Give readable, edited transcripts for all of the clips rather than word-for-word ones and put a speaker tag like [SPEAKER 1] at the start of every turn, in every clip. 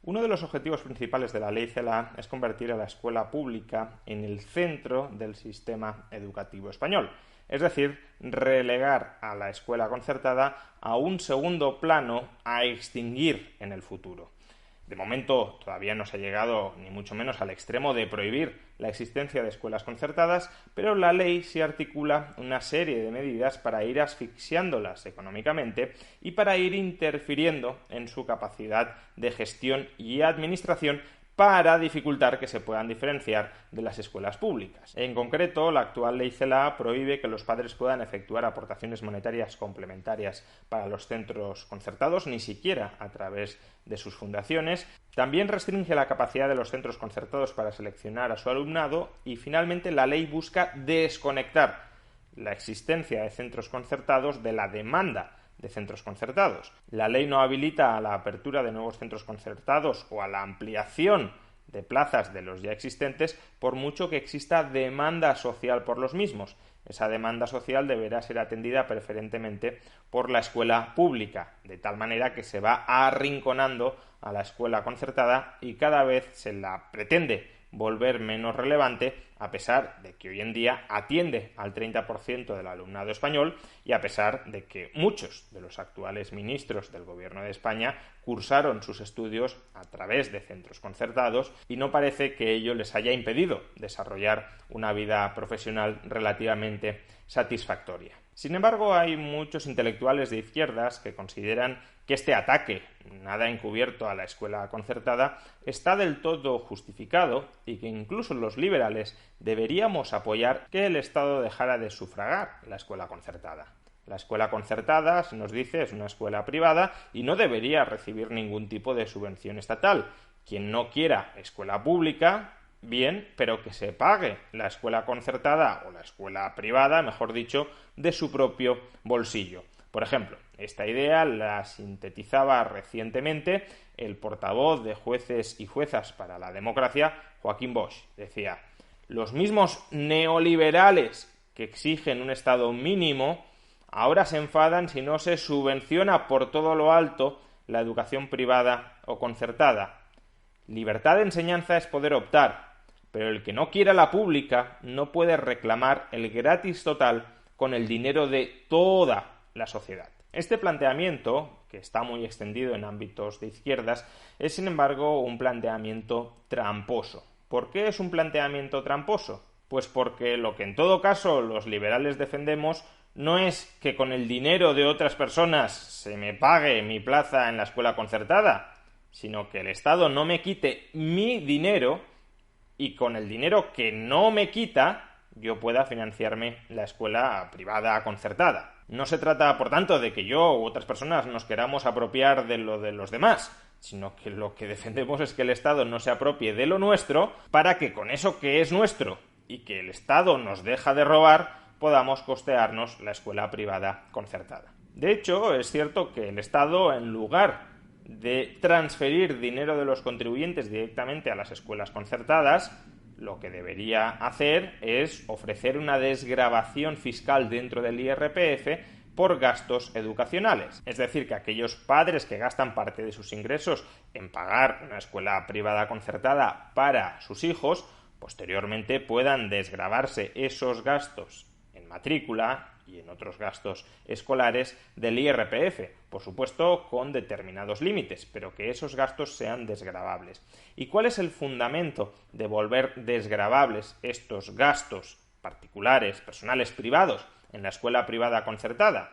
[SPEAKER 1] Uno de los objetivos principales de la Ley CELA es convertir a la escuela pública en el centro del sistema educativo español, es decir, relegar a la escuela concertada a un segundo plano a extinguir en el futuro. De momento todavía no se ha llegado ni mucho menos al extremo de prohibir la existencia de escuelas concertadas, pero la ley sí articula una serie de medidas para ir asfixiándolas económicamente y para ir interfiriendo en su capacidad de gestión y administración para dificultar que se puedan diferenciar de las escuelas públicas. En concreto, la actual ley CELA prohíbe que los padres puedan efectuar aportaciones monetarias complementarias para los centros concertados, ni siquiera a través de sus fundaciones. También restringe la capacidad de los centros concertados para seleccionar a su alumnado y, finalmente, la ley busca desconectar la existencia de centros concertados de la demanda de centros concertados. La ley no habilita a la apertura de nuevos centros concertados o a la ampliación de plazas de los ya existentes, por mucho que exista demanda social por los mismos. Esa demanda social deberá ser atendida preferentemente por la escuela pública, de tal manera que se va arrinconando a la escuela concertada y cada vez se la pretende volver menos relevante, a pesar de que hoy en día atiende al 30% del alumnado español y a pesar de que muchos de los actuales ministros del Gobierno de España cursaron sus estudios a través de centros concertados y no parece que ello les haya impedido desarrollar una vida profesional relativamente satisfactoria. Sin embargo, hay muchos intelectuales de izquierdas que consideran que este ataque, nada encubierto a la escuela concertada, está del todo justificado y que incluso los liberales deberíamos apoyar que el Estado dejara de sufragar la escuela concertada. La escuela concertada, se nos dice, es una escuela privada y no debería recibir ningún tipo de subvención estatal. Quien no quiera escuela pública, bien, pero que se pague la escuela concertada o la escuela privada, mejor dicho, de su propio bolsillo. Por ejemplo, esta idea la sintetizaba recientemente el portavoz de Jueces y Juezas para la Democracia, Joaquín Bosch. Decía: los mismos neoliberales que exigen un Estado mínimo ahora se enfadan si no se subvenciona por todo lo alto la educación privada o concertada. Libertad de enseñanza es poder optar, pero el que no quiera la pública no puede reclamar el gratis total con el dinero de toda la sociedad. Este planteamiento, que está muy extendido en ámbitos de izquierdas, es sin embargo un planteamiento tramposo. ¿Por qué es un planteamiento tramposo? Pues porque lo que en todo caso los liberales defendemos no es que con el dinero de otras personas se me pague mi plaza en la escuela concertada, sino que el Estado no me quite mi dinero y con el dinero que no me quita yo pueda financiarme la escuela privada concertada. No se trata, por tanto, de que yo u otras personas nos queramos apropiar de lo de los demás, sino que lo que defendemos es que el Estado no se apropie de lo nuestro para que con eso que es nuestro y que el Estado nos deja de robar podamos costearnos la escuela privada concertada. De hecho, es cierto que el Estado, en lugar de transferir dinero de los contribuyentes directamente a las escuelas concertadas, lo que debería hacer es ofrecer una desgravación fiscal dentro del IRPF por gastos educacionales. Es decir, que aquellos padres que gastan parte de sus ingresos en pagar una escuela privada concertada para sus hijos, posteriormente puedan desgravarse esos gastos en matrícula y en otros gastos escolares del IRPF, por supuesto con determinados límites, pero que esos gastos sean desgravables. ¿Y cuál es el fundamento de volver desgravables estos gastos particulares, personales, privados en la escuela privada concertada?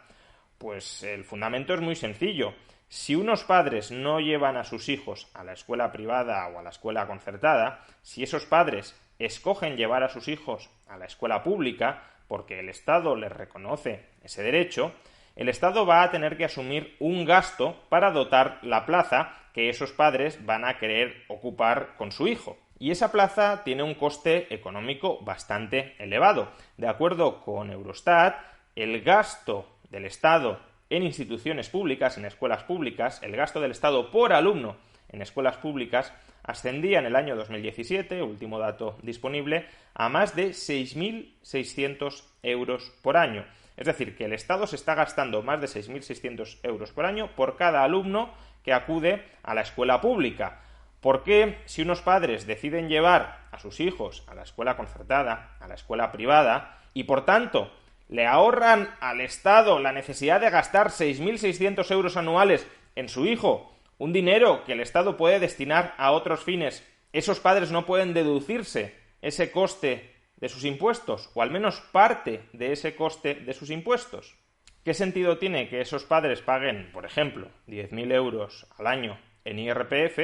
[SPEAKER 1] Pues el fundamento es muy sencillo. Si unos padres no llevan a sus hijos a la escuela privada o a la escuela concertada, si esos padres escogen llevar a sus hijos a la escuela pública, porque el Estado les reconoce ese derecho, el Estado va a tener que asumir un gasto para dotar la plaza que esos padres van a querer ocupar con su hijo. Y esa plaza tiene un coste económico bastante elevado. De acuerdo con Eurostat, el gasto del Estado en instituciones públicas, en escuelas públicas, el gasto del Estado por alumno en escuelas públicas ascendía en el año 2017, último dato disponible, a más de 6.600 euros por año. Es decir, que el Estado se está gastando más de 6.600 euros por año por cada alumno que acude a la escuela pública. ¿Por qué, si unos padres deciden llevar a sus hijos a la escuela concertada, a la escuela privada, y por tanto le ahorran al Estado la necesidad de gastar 6.600 euros anuales en su hijo, un dinero que el Estado puede destinar a otros fines, esos padres no pueden deducirse ese coste de sus impuestos, o al menos parte de ese coste de sus impuestos? ¿Qué sentido tiene que esos padres paguen, por ejemplo, 10.000 euros al año en IRPF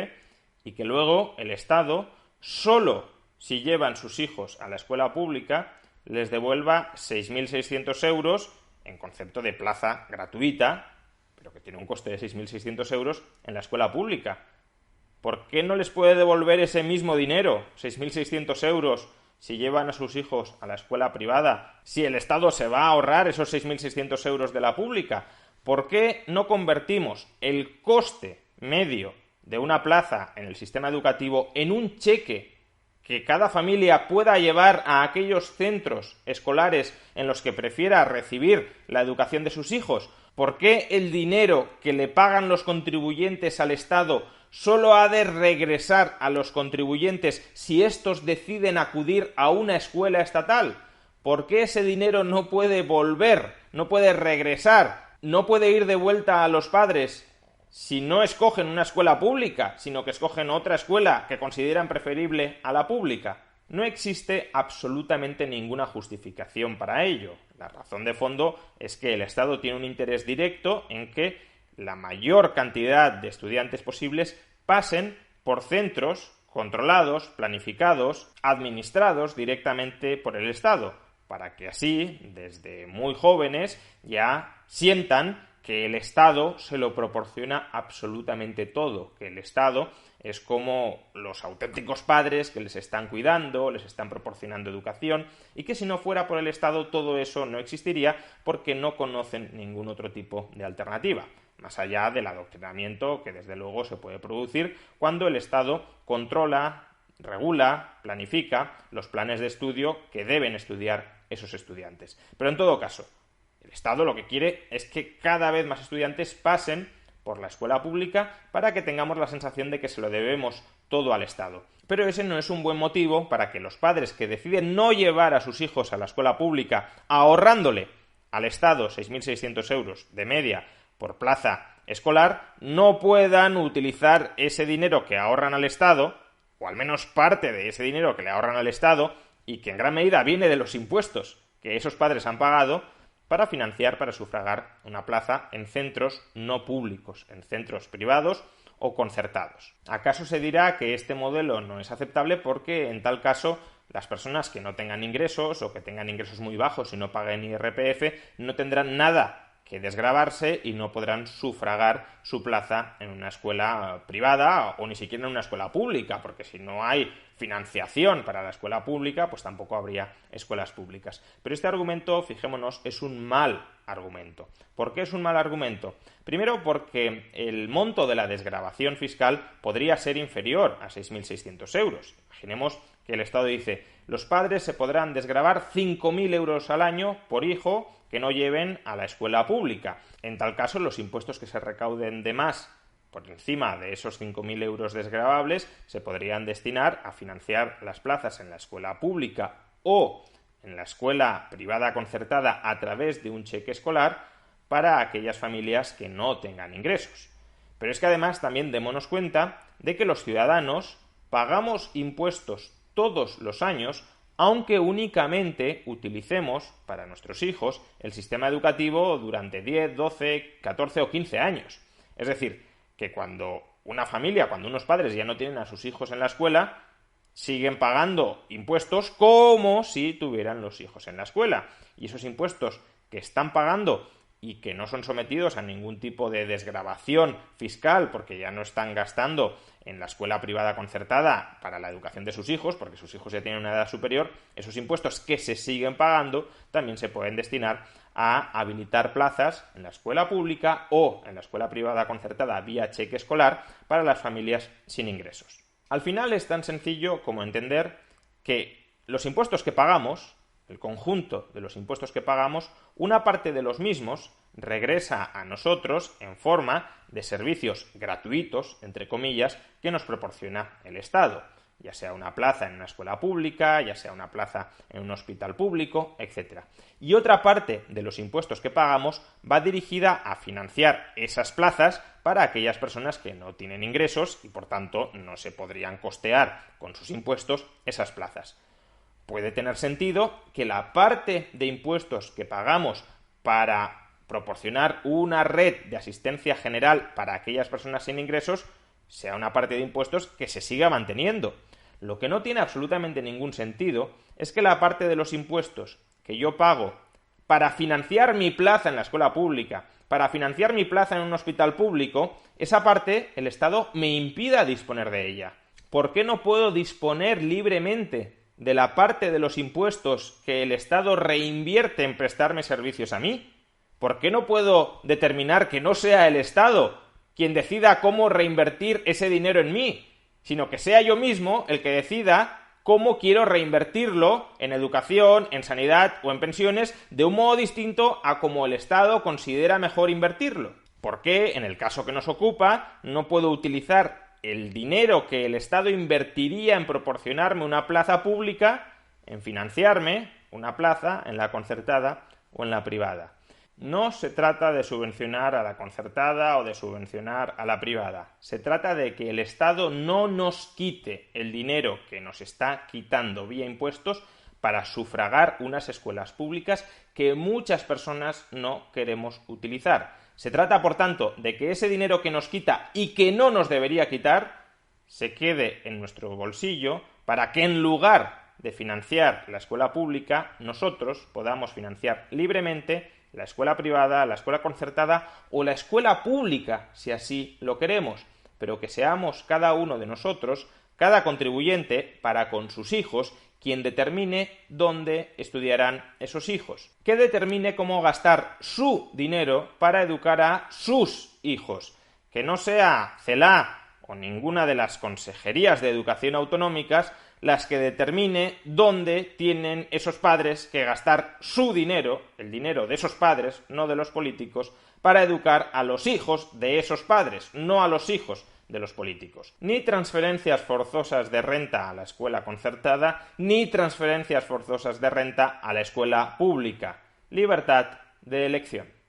[SPEAKER 1] y que luego el Estado, solo si llevan sus hijos a la escuela pública, les devuelva 6.600 euros en concepto de plaza gratuita, pero que tiene un coste de 6.600 euros en la escuela pública? ¿Por qué no les puede devolver ese mismo dinero, 6.600 euros, si llevan a sus hijos a la escuela privada, si el Estado se va a ahorrar esos 6.600 euros de la pública? ¿Por qué no convertimos el coste medio de una plaza en el sistema educativo en un cheque que cada familia pueda llevar a aquellos centros escolares en los que prefiera recibir la educación de sus hijos? ¿Por qué el dinero que le pagan los contribuyentes al Estado solo ha de regresar a los contribuyentes si estos deciden acudir a una escuela estatal? ¿Por qué ese dinero no puede volver, no puede regresar, no puede ir de vuelta a los padres si no escogen una escuela pública, sino que escogen otra escuela que consideran preferible a la pública? No existe absolutamente ninguna justificación para ello. La razón de fondo es que el Estado tiene un interés directo en que la mayor cantidad de estudiantes posibles pasen por centros controlados, planificados, administrados directamente por el Estado, para que así, desde muy jóvenes, ya sientan que el Estado se lo proporciona absolutamente todo, que el Estado es como los auténticos padres que les están cuidando, les están proporcionando educación, y que si no fuera por el Estado todo eso no existiría porque no conocen ningún otro tipo de alternativa, más allá del adoctrinamiento que desde luego se puede producir cuando el Estado controla, regula, planifica los planes de estudio que deben estudiar esos estudiantes. Pero en todo caso, el Estado lo que quiere es que cada vez más estudiantes pasen por la escuela pública para que tengamos la sensación de que se lo debemos todo al Estado. Pero ese no es un buen motivo para que los padres que deciden no llevar a sus hijos a la escuela pública, ahorrándole al Estado 6.600 euros de media por plaza escolar, no puedan utilizar ese dinero que ahorran al Estado, o al menos parte de ese dinero que le ahorran al Estado, y que en gran medida viene de los impuestos que esos padres han pagado, para financiar, para sufragar una plaza en centros no públicos, en centros privados o concertados. ¿Acaso se dirá que este modelo no es aceptable porque en tal caso las personas que no tengan ingresos o que tengan ingresos muy bajos y no paguen IRPF no tendrán nada que desgravarse y no podrán sufragar su plaza en una escuela privada o ni siquiera en una escuela pública? Porque si no hay financiación para la escuela pública, pues tampoco habría escuelas públicas. Pero este argumento, fijémonos, es un mal argumento. ¿Por qué es un mal argumento? Primero, porque el monto de la desgravación fiscal podría ser inferior a 6.600 euros. Imaginemos que el Estado dice: los padres se podrán desgravar 5.000 euros al año por hijo que no lleven a la escuela pública. En tal caso, los impuestos que se recauden de más por encima de esos 5.000 euros desgravables se podrían destinar a financiar las plazas en la escuela pública o en la escuela privada concertada a través de un cheque escolar para aquellas familias que no tengan ingresos. Pero es que además también démonos cuenta de que los ciudadanos pagamos impuestos todos los años, aunque únicamente utilicemos para nuestros hijos el sistema educativo durante 10, 12, 14 o 15 años. Es decir, que cuando una familia, cuando unos padres ya no tienen a sus hijos en la escuela, siguen pagando impuestos como si tuvieran los hijos en la escuela. Y esos impuestos que están pagando y que no son sometidos a ningún tipo de desgravación fiscal porque ya no están gastando en la escuela privada concertada para la educación de sus hijos, porque sus hijos ya tienen una edad superior, esos impuestos que se siguen pagando también se pueden destinar a habilitar plazas en la escuela pública o en la escuela privada concertada vía cheque escolar para las familias sin ingresos. Al final es tan sencillo como entender que los impuestos que pagamos, el conjunto de los impuestos que pagamos, una parte de los mismos regresa a nosotros en forma de servicios gratuitos, entre comillas, que nos proporciona el Estado, ya sea una plaza en una escuela pública, ya sea una plaza en un hospital público, etc. Y otra parte de los impuestos que pagamos va dirigida a financiar esas plazas para aquellas personas que no tienen ingresos y por tanto no se podrían costear con sus impuestos esas plazas. Puede tener sentido que la parte de impuestos que pagamos para proporcionar una red de asistencia general para aquellas personas sin ingresos sea una parte de impuestos que se siga manteniendo. Lo que no tiene absolutamente ningún sentido es que la parte de los impuestos que yo pago para financiar mi plaza en la escuela pública, para financiar mi plaza en un hospital público, esa parte el Estado me impida disponer de ella. ¿Por qué no puedo disponer libremente de la parte de los impuestos que el Estado reinvierte en prestarme servicios a mí? ¿Por qué no puedo determinar que no sea el Estado quien decida cómo reinvertir ese dinero en mí, sino que sea yo mismo el que decida cómo quiero reinvertirlo en educación, en sanidad o en pensiones de un modo distinto a como el Estado considera mejor invertirlo? ¿Por qué, en el caso que nos ocupa, no puedo utilizar el dinero que el Estado invertiría en proporcionarme una plaza pública en financiarme una plaza en la concertada o en la privada? No se trata de subvencionar a la concertada o de subvencionar a la privada. Se trata de que el Estado no nos quite el dinero que nos está quitando vía impuestos para sufragar unas escuelas públicas que muchas personas no queremos utilizar. Se trata, por tanto, de que ese dinero que nos quita y que no nos debería quitar se quede en nuestro bolsillo para que en lugar de financiar la escuela pública, nosotros podamos financiar libremente la escuela privada, la escuela concertada o la escuela pública, si así lo queremos, pero que seamos cada uno de nosotros, cada contribuyente, para con sus hijos, quien determine dónde estudiarán esos hijos, que determine cómo gastar su dinero para educar a sus hijos, que no sea CELA o ninguna de las consejerías de educación autonómicas las que determine dónde tienen esos padres que gastar su dinero, el dinero de esos padres, no de los políticos, para educar a los hijos de esos padres, no a los hijos de los políticos. Ni transferencias forzosas de renta a la escuela concertada, ni transferencias forzosas de renta a la escuela pública. Libertad de elección.